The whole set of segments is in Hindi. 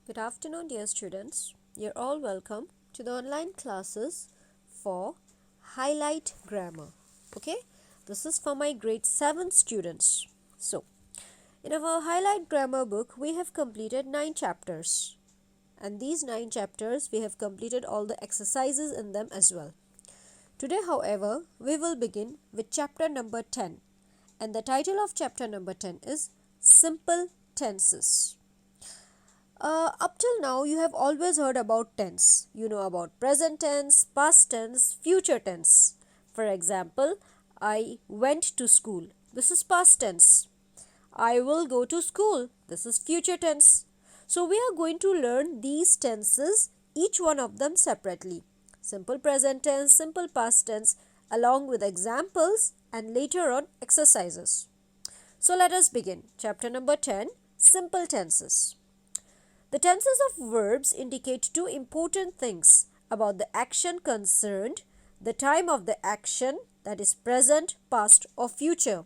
Good afternoon, dear students. You're all welcome to the online classes for Highlight Grammar. Okay, this is for my grade 7 students. So, in our Highlight Grammar book, we have completed 9 chapters, and these 9 chapters we have completed all the exercises in them as well. Today, however, we will begin with chapter number 10, and the title of chapter number 10 is Simple Tenses. Up till now, you have always heard about tense. You know about present tense, past tense, future tense. For example, I went to school. This is past tense. I will go to school. This is future tense. So, we are going to learn these tenses, each one of them separately. Simple present tense, simple past tense, along with examples and later on exercises. So, let us begin. Chapter number 10, Simple Tenses. The tenses of verbs indicate two important things about the action concerned, the time of the action, that is present, past or future,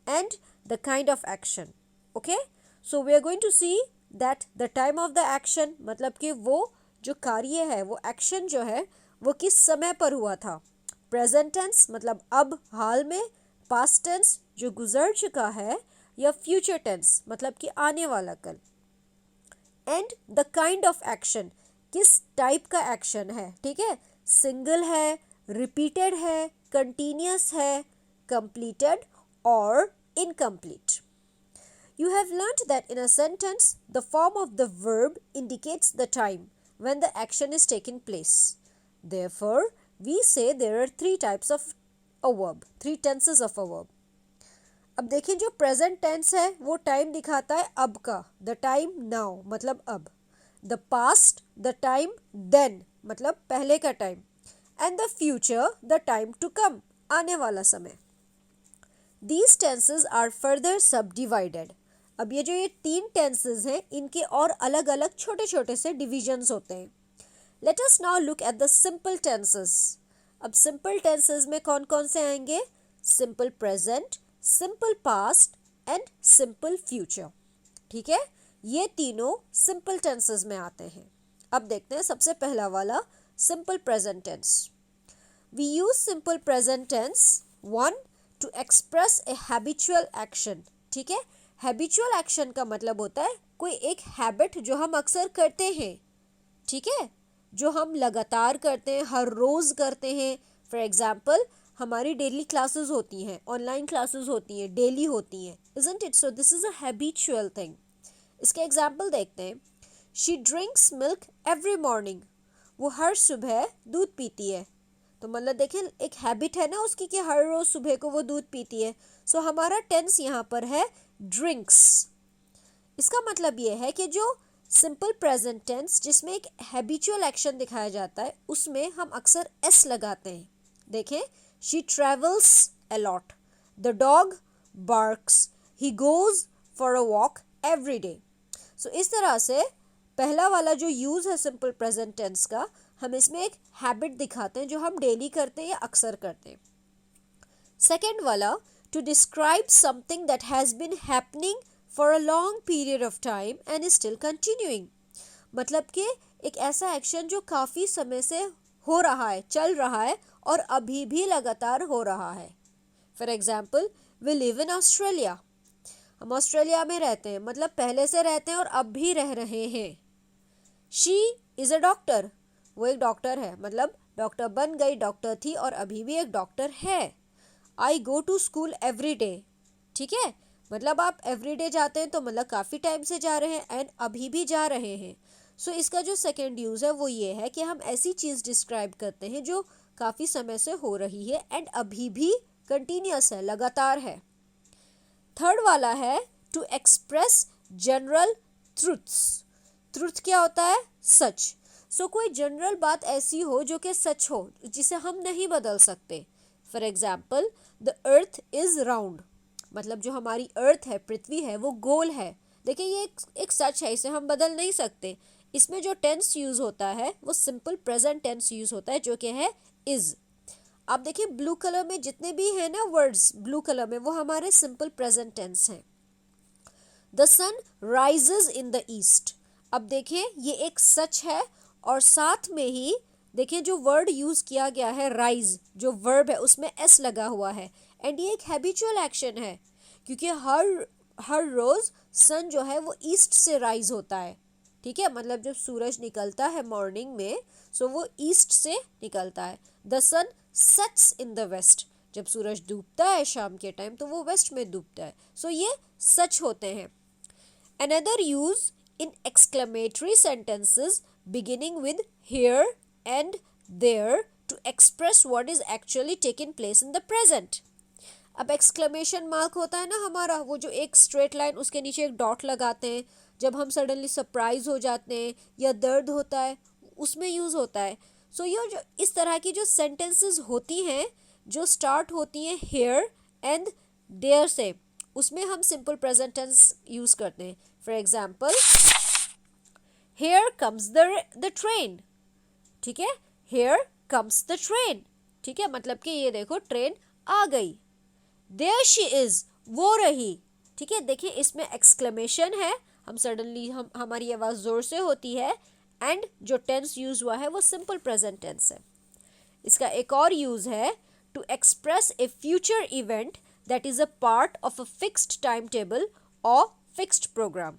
and the kind of action. Okay? So we are going to see that the time of the action मतलब कि वो जो कार्य है, वो action जो है, वो किस समय पर हुआ था. Present tense मतलब अब हाल में, past tense जो गुजर चुका है, या future tense मतलब कि आने वाला कल. And the kind of action, किस टाइप का एक्शन है. ठीक है, सिंगल है, रिपीटेड है, कंटिन्यूस है, कंप्लीटेड और incomplete. You have learnt that in a sentence, the form of the verb indicates the time when the action is taking place. Therefore, we say there are three types of a verb, three tenses of a verb. अब देखिए, जो प्रेजेंट टेंस है वो टाइम दिखाता है अब का, द टाइम नाउ मतलब अब. The past, the time then मतलब पहले का time. And the future, the time to come, आने वाला समय. These tenses are further subdivided. अब ये तीन टेंसेज हैं, इनके और अलग अलग छोटे छोटे से डिविजन्स होते हैं. Let us now look at the simple tenses. अब सिंपल टेंसेज में कौन कौन से आएंगे? Simple present, simple past and simple future. ठीक है, ये तीनों सिंपल टेंसेस में आते हैं. अब देखते हैं सबसे पहला वाला, simple present tense. We use simple present tense one to express a habitual action. ठीक है, हैबिचुअल एक्शन का मतलब होता है कोई एक हैबिट जो हम अक्सर करते हैं. ठीक है, जो हम लगातार करते हैं, हर रोज करते हैं. फॉर एग्जाम्पल, हमारी डेली क्लासेस होती हैं, ऑनलाइन क्लासेस होती हैं, डेली होती हैं. Isn't it? So this is a habitual thing. इसके एग्जाम्पल देखते हैं. She drinks milk every morning. वो हर सुबह दूध पीती है. तो मतलब देखें, एक हैबिट है ना उसकी कि हर रोज सुबह को वो दूध पीती है. सो हमारा टेंस यहाँ पर है ड्रिंक्स. इसका मतलब ये है कि जो सिंपल प्रेजेंट टेंस जिसमें एक हैबिचुअल एक्शन दिखाया जाता है, उसमें हम अक्सर एस लगाते हैं. देखें, she travels a lot. The dog barks. He goes for a walk every day. So इस तरह से पहला वाला जो यूज़ है सिंपल प्रेजेंट टेंस का, हम इसमें एक हैबिट दिखाते हैं जो हम डेली करते हैं या अक्सर करते हैं. सेकेंड वाला, to describe something that has been happening for a long period of time and is still continuing. मतलब कि एक ऐसा एक्शन जो काफ़ी समय से हो रहा है, चल रहा है और अभी भी लगातार हो रहा है. For example, we live in Australia. हम ऑस्ट्रेलिया में रहते हैं, मतलब पहले से रहते हैं और अब भी रह रहे हैं. She is a doctor. वो एक डॉक्टर है, मतलब डॉक्टर बन गई, डॉक्टर थी और अभी भी एक डॉक्टर है. I go to school every day. ठीक है, मतलब आप एवरी डे जाते हैं तो मतलब काफ़ी टाइम से जा रहे हैं एंड अभी भी जा रहे हैं. सो इसका जो सेकेंड यूज़ है वो ये है कि हम ऐसी चीज़ डिस्क्राइब करते हैं जो काफ़ी समय से हो रही है एंड अभी भी कंटिन्यूस है, लगातार है. थर्ड वाला है to express general truths. Truth क्या होता है? सच. सो कोई जनरल बात ऐसी हो जो कि सच हो, जिसे हम नहीं बदल सकते. For example, the earth is round. मतलब जो हमारी अर्थ है, पृथ्वी है, वो गोल है. देखिए, ये एक सच है, इसे हम बदल नहीं सकते. इसमें जो टेंस यूज़ होता है वो सिंपल प्रेजेंट टेंस यूज़ होता है जो कि है इज़. आप देखिए, ब्लू कलर में जितने भी हैं ना वर्ड्स ब्लू कलर में, वो हमारे सिंपल प्रेजेंट टेंस हैं. The sun rises in the east. अब देखिए ये एक सच है और साथ में ही देखिए जो वर्ड यूज किया गया है राइज, जो वर्ब है उसमें एस लगा हुआ है एंड ये एक हैबिचुअल एक्शन है क्योंकि हर रोज सन जो है वो ईस्ट से राइज होता है। ठीक है, मतलब जब सूरज निकलता है मॉर्निंग में सो वो ईस्ट से निकलता है। The sun sets in the west, जब सूरज डूबता है शाम के टाइम तो वो वेस्ट में डूबता है। सो ये सच होते हैं। Another use in exclamatory sentences beginning with here and there to express what is actually taking place in the present. अब एक्सक्लेमेशन मार्क होता है ना हमारा, वो जो एक स्ट्रेट लाइन उसके नीचे एक डॉट लगाते हैं जब हम सडनली सरप्राइज हो जाते हैं या दर्द होता है उसमें यूज़ होता है। सो ये जो इस तरह की जो सेंटेंसेस होती हैं जो स्टार्ट होती हैं हेयर एंड देयर से, उसमें हम सिंपल प्रेजेंट टेंस यूज करते हैं। For example here comes the train. ठीक है, हेयर कम्स द ट्रेन। ठीक है, मतलब कि ये देखो ट्रेन आ गई। देयर शी इज, वो रही। ठीक है, देखिए इसमें एक्सक्लेमेशन है, हम सडनली हमारी आवाज जोर से होती है एंड जो टेंस यूज हुआ है वो सिंपल प्रेजेंट टेंस है। इसका एक और यूज है to express a future event that is a part of a fixed timetable or fixed program।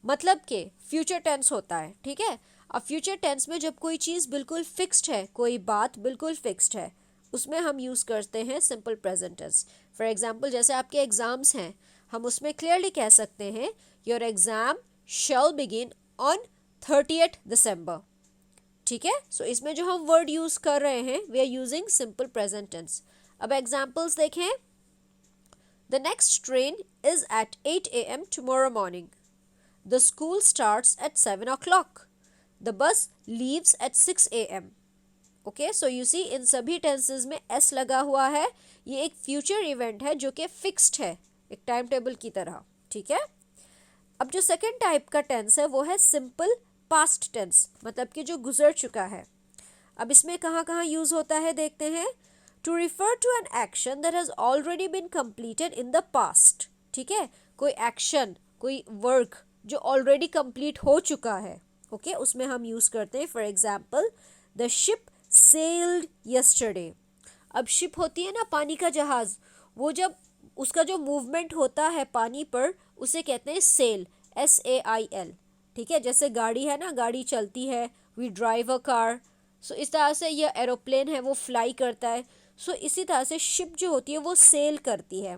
मतलब कि फ्यूचर टेंस होता है। ठीक है, अब फ्यूचर टेंस में जब कोई चीज़ बिल्कुल फिक्स्ड है, कोई बात बिल्कुल फिक्स्ड है, उसमें हम यूज़ करते हैं simple present tense. For example जैसे आपके एग्ज़ाम्स हैं, हम उसमें क्लियरली कह सकते हैं your exam shall begin on 30th December। ठीक है, सो इसमें जो हम वर्ड यूज़ कर रहे हैं we are using simple present tense. अब एग्जाम्पल्स देखें। The next train is at 8 a.m. tomorrow morning. The school starts at 7 o'clock. The bus leaves at 6 a.m. Okay, so you see इन सभी टेंसेज में s लगा हुआ है। ये एक फ्यूचर इवेंट है जो कि फिक्स्ड है, एक टाइम टेबल की तरह। ठीक है, अब जो सेकेंड टाइप का टेंस है वो है सिंपल पास्ट टेंस, मतलब कि जो गुजर चुका है। अब इसमें कहाँ कहाँ यूज होता है देखते हैं। To refer to an action that has already been completed in the past। ठीक है, कोई एक्शन, कोई वर्क जो ऑलरेडी कंप्लीट हो चुका है, ओके, उसमें हम यूज करते हैं। For example the ship sailed yesterday. अब शिप होती है ना पानी का जहाज, वो जब उसका जो मूवमेंट होता है पानी पर उसे कहते हैं सेल, SAIL। ठीक है, जैसे गाड़ी है ना, गाड़ी चलती है, वी ड्राइव अ कार। सो इस तरह से यह एरोप्लेन है वो फ्लाई करता है। सो इसी तरह से शिप जो होती है वो सेल करती है।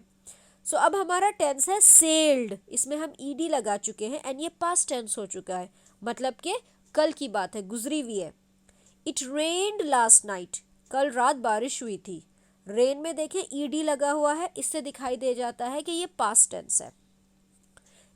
सो अब हमारा टेंस है सेल्ड, इसमें हम ईडी लगा चुके हैं एंड ये पास्ट टेंस हो चुका है, मतलब कि कल की बात है, गुजरी हुई है। इट रेन्ड लास्ट नाइट, कल रात बारिश हुई थी। रेन में देखें ईडी लगा हुआ है, इससे दिखाई दे जाता है कि ये पास्ट टेंस है।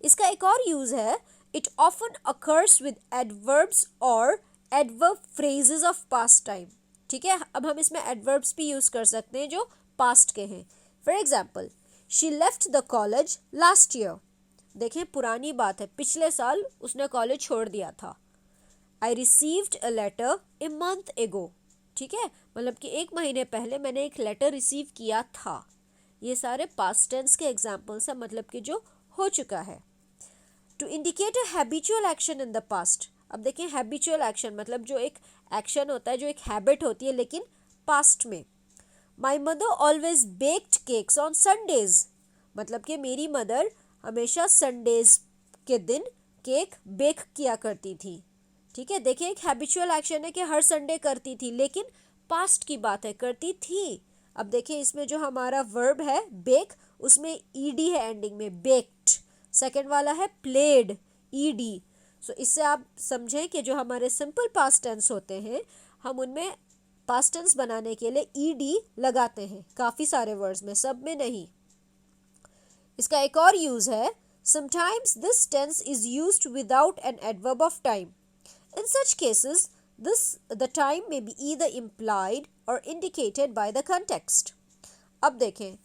इसका एक और यूज है, it often occurs with adverbs और adverb phrases of past time. ठीक है, अब हम इसमें एडवर्ब्स भी यूज कर सकते हैं जो पास्ट के हैं। For example she left the college last year. देखें पुरानी बात है, पिछले साल उसने कॉलेज छोड़ दिया था। I received a letter a month ago. ठीक है, मतलब कि 1 महीने पहले मैंने एक लेटर रिसीव किया था। ये सारे पास्ट टेंस के एग्जाम्पल्स हैं, मतलब कि जो हो चुका है। To indicate a habitual action in the past. अब देखें हैबिचुअल एक्शन मतलब जो एक एक्शन होता है, जो एक हैबिट होती है लेकिन पास्ट में। My mother always baked cakes on Sundays, मतलब कि मेरी मदर हमेशा संडेज के दिन केक बेक किया करती थी। ठीक है, देखिए एक हैबिचुअल एक्शन है कि हर संडे करती थी, लेकिन पास्ट की बात है, करती थी। अब देखिए इसमें जो हमारा वर्ब है बेक, उसमें ईडी है एंडिंग में, बेक्ड। सेकेंड वाला है प्लेड, ईडी। सो इससे आप समझें कि जो हमारे सिंपल पास्ट टेंस होते हैं हम उनमें पास्ट टेंस बनाने के लिए ईडी लगाते हैं, काफ़ी सारे वर्ड्स में, सब में नहीं। इसका एक और यूज है, sometimes this tense is used without an adverb of time. In such cases the time may be either implied or indicated by the context. अब देखें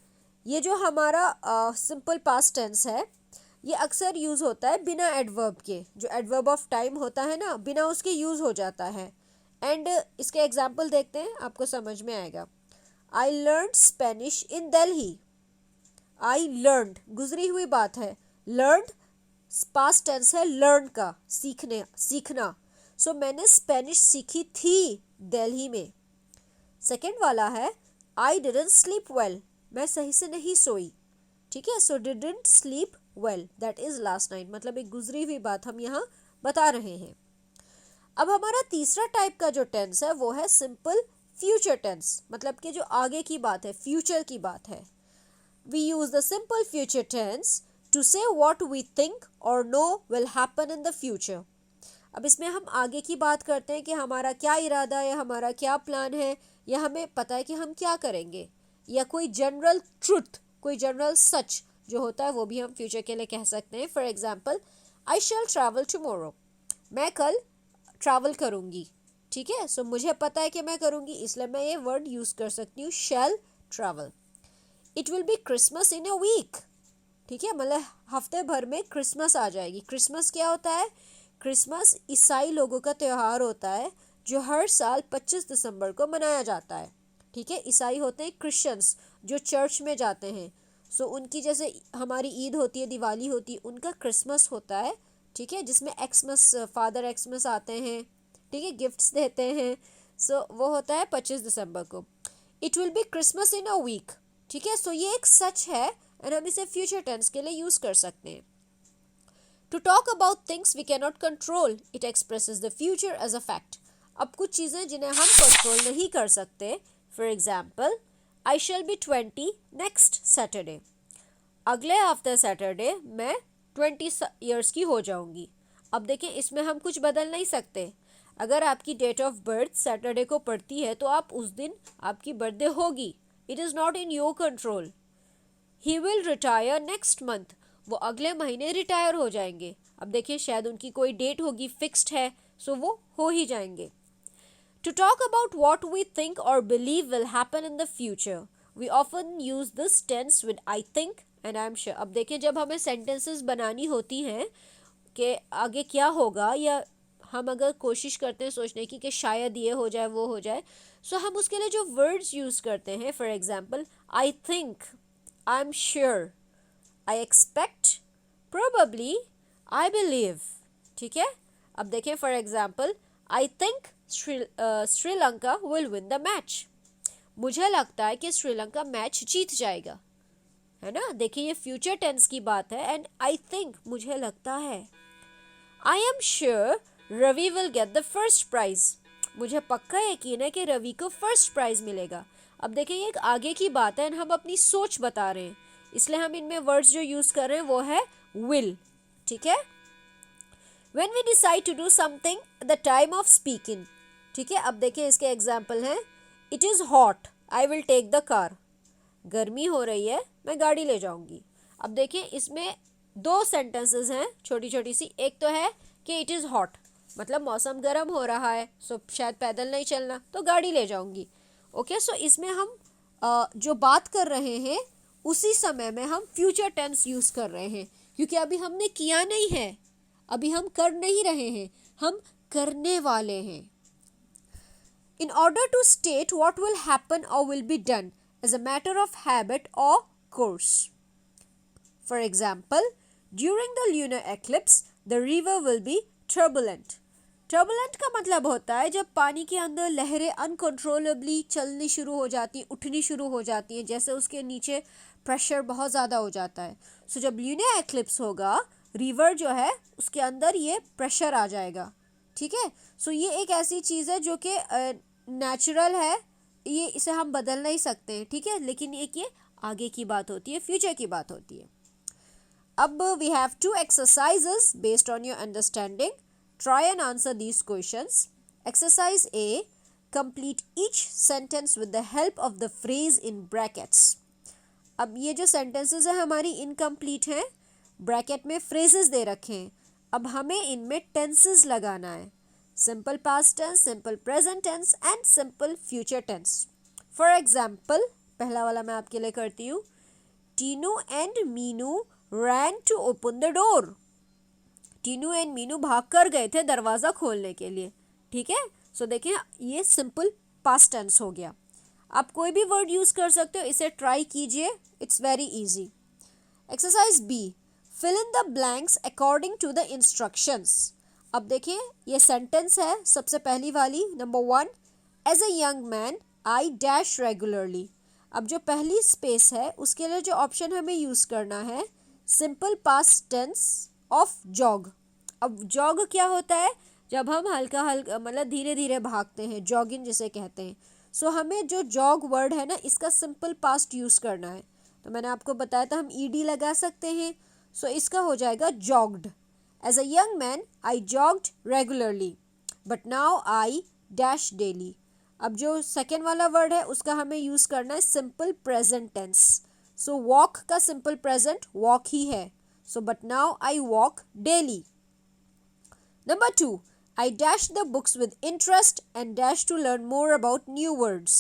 ये जो हमारा सिंपल पास्ट टेंस है ये अक्सर यूज होता है बिना एडवर्ब के, जो एडवर्ब ऑफ टाइम होता है ना, बिना उसके यूज हो जाता है। एंड इसके एग्जाम्पल देखते हैं, आपको समझ में आएगा। I learned Spanish in Delhi. I learned गुजरी हुई बात है, लर्नड पास्ट टेंस है लर्न का, सीखना। सो मैंने स्पेनिश सीखी थी दिल्ली में। सेकेंड वाला है आई डिडंट स्लीप वेल, मैं सही से नहीं सोई। ठीक है, so didn't sleep well that is last night, मतलब एक गुजरी हुई बात हम यहाँ बता रहे हैं। अब हमारा तीसरा टाइप का जो टेंस है वो है सिंपल फ्यूचर टेंस, मतलब कि जो आगे की बात है, फ्यूचर की बात है। We use the simple future tense to say what we think or know will happen in the future. अब इसमें हम आगे की बात करते हैं कि हमारा क्या इरादा है, हमारा क्या प्लान है, या हमें पता है कि हम क्या करेंगे, या कोई जनरल ट्रुथ, कोई जनरल सच जो होता है वो भी हम फ्यूचर के लिए कह सकते हैं। For example, I shall travel tomorrow, मैं कल ट्रैवल करूँगी। ठीक है, सो मुझे पता है कि मैं करूँगी, इसलिए मैं ये वर्ड यूज़ कर सकती हूँ shall travel. It will be Christmas in a week, ठीक है, मतलब हफ्ते भर में क्रिसमस आ जाएगी। क्रिसमस क्या होता है? क्रिसमस ईसाई लोगों का त्यौहार होता है जो हर साल 25 दिसंबर को मनाया जाता है। ठीक है, ईसाई होते हैं क्रिश्चियंस जो चर्च में जाते हैं। सो उनकी जैसे हमारी ईद होती है, दिवाली होती है, उनका क्रिसमस होता है। ठीक है, जिसमें एक्समस, फादर एक्समस आते हैं, ठीक है, गिफ्ट्स देते हैं। सो वो होता है 25 दिसंबर को। It will be Christmas in a week. ठीक है, सो ये एक सच है और हम इसे फ्यूचर टेंस के लिए यूज़ कर सकते हैं। To talk about things we cannot control, it expresses the future as a fact. अब कुछ चीज़ें जिन्हें हम कंट्रोल नहीं कर सकते, for example, I shall be 20 next Saturday, अगले हफ्ते सैटरडे मैं 20 ईयर्स की हो जाऊंगी। अब देखें, इसमें हम कुछ बदल नहीं सकते। अगर आपकी डेट ऑफ बर्थ सैटरडे को पड़ती है तो आप उस दिन आपकी बर्थडे होगी। It is not in your control. He will retire next month, वो अगले महीने रिटायर हो जाएंगे। अब देखिए, शायद उनकी कोई डेट होगी, फिक्स्ड है, सो वो हो ही जाएंगे। To talk about what we think और believe will happen in the future, we often use this tense with I think and I am sure. अब देखिए, जब हमें सेंटेंसेस बनानी होती हैं कि आगे क्या होगा, या हम अगर कोशिश करते हैं सोचने की कि शायद ये हो जाए, वो हो जाए, सो हम उसके लिए जो वर्ड्स यूज़ करते हैं, for example, I think, I am sure, I expect, probably, I believe। ठीक है, अब देखें, for example, I think Sri Lanka will win the match, मुझे लगता है कि श्रीलंका मैच जीत जाएगा, है ना। देखिए, ये फ्यूचर टेंस की बात है, एंड आई थिंक, मुझे लगता है। I am sure Ravi will get the first prize, मुझे पक्का यकीन है कि रवि को फर्स्ट प्राइज मिलेगा। अब देखिए, ये एक आगे की बात है, हम अपनी सोच बता रहे हैं, इसलिए हम इनमें वर्ड्स जो यूज कर रहे हैं वो है विल। ठीक है, when we decide to do something at the time of speaking. ठीक है, अब देखिए, इसके एग्जाम्पल हैं, it is hot, I will take the car, गर्मी हो रही है, मैं गाड़ी ले जाऊंगी। अब देखिए, इसमें दो सेंटेंसेस हैं छोटी छोटी सी। एक तो है कि इट इज़ हॉट, मतलब मौसम गर्म हो रहा है, सो शायद पैदल नहीं चलना, तो गाड़ी ले जाऊंगी। ओके, सो इसमें हम जो बात कर रहे हैं उसी समय में हम फ्यूचर टेंस यूज कर रहे हैं, क्योंकि अभी हमने किया नहीं है, अभी हम कर नहीं रहे हैं, हम करने वाले हैं। In order to state what will happen और will be done as a matter of habit और course. For example, during the lunar eclipse the river will be turbulent. Turbulent का मतलब होता है जब पानी के अंदर लहरें अनकंट्रोलेबली चलनी शुरू हो जाती हैं, उठनी शुरू हो जाती हैं, जैसे उसके नीचे प्रेशर बहुत ज़्यादा हो जाता है। सो जब ल्यूनर एक्लिप्स होगा, रिवर जो है उसके अंदर ये प्रेशर आ जाएगा। ठीक है, सो ये एक ऐसी चीज़ है जो कि नेचुरल है, ये इसे हम बदल नहीं सकते हैं। ठीक है, लेकिन एक ये आगे की बात होती है, फ्यूचर की बात होती है। अब we have 2 exercises based on your understanding. Try and answer these questions. Exercise A. Complete each sentence with the help of the phrase in brackets. अब ये जो sentences है हमारी incomplete हैं, ब्रैकेट में phrases दे रखे हैं। अब हमें इनमें tenses लगाना है, simple past tense, simple present tense and simple future tense. For example, पहला वाला मैं आपके लिए करती हूँ, Tinu and Meenu ran to open the door. Tinu and Meenu भाग कर गए थे दरवाज़ा खोलने के लिए। ठीक है, सो देखिए, ये सिंपल पास्ट टेंस हो गया। आप कोई भी वर्ड यूज़ कर सकते हो, इसे ट्राई कीजिए, it's very easy. Exercise B, fill in the blanks according to the instructions. अब देखिए ये सेंटेंस है, सबसे पहली वाली number 1, as a young man I dash regularly. अब जो पहली स्पेस है उसके लिए जो ऑप्शन हमें यूज़ करना है simple past tense of jog. अब जॉग क्या होता है, जब हम हल्का हल्का मतलब धीरे धीरे भागते हैं, जॉगिंग जिसे कहते हैं. सो हमें जो जॉग वर्ड है ना इसका सिंपल पास्ट यूज़ करना है. तो मैंने आपको बताया था हम ईडी लगा सकते हैं. सो इसका हो जाएगा jogged. As a young man I jogged regularly but now I dash daily. अब जो सेकेंड वाला वर्ड है उसका हमें यूज़ करना है simple present tense. So walk का सिंपल प्रेजेंट वॉक ही है. So but now I walk daily. Number 2, I dash the books with interest and dash to learn more about new words.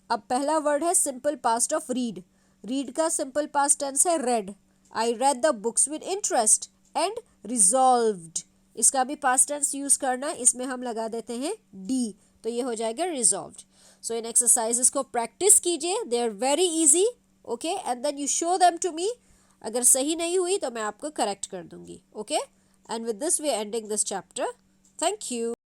अब पहला वर्ड है simple past of read. Read का सिंपल पास्ट टेंस है red. I read the books with interest and resolved. इसका भी पास्ट टेंस यूज करना है, इसमें हम लगा देते हैं डी, तो ये हो जाएगा रिजॉल्व्ड. सो इन एक्सरसाइजेस को प्रैक्टिस कीजिए, they are very easy. Okay, and then you show them to me. अगर सही नहीं हुई तो मैं आपको करेक्ट कर दूंगी. Okay, and with this we are ending this chapter. Thank you.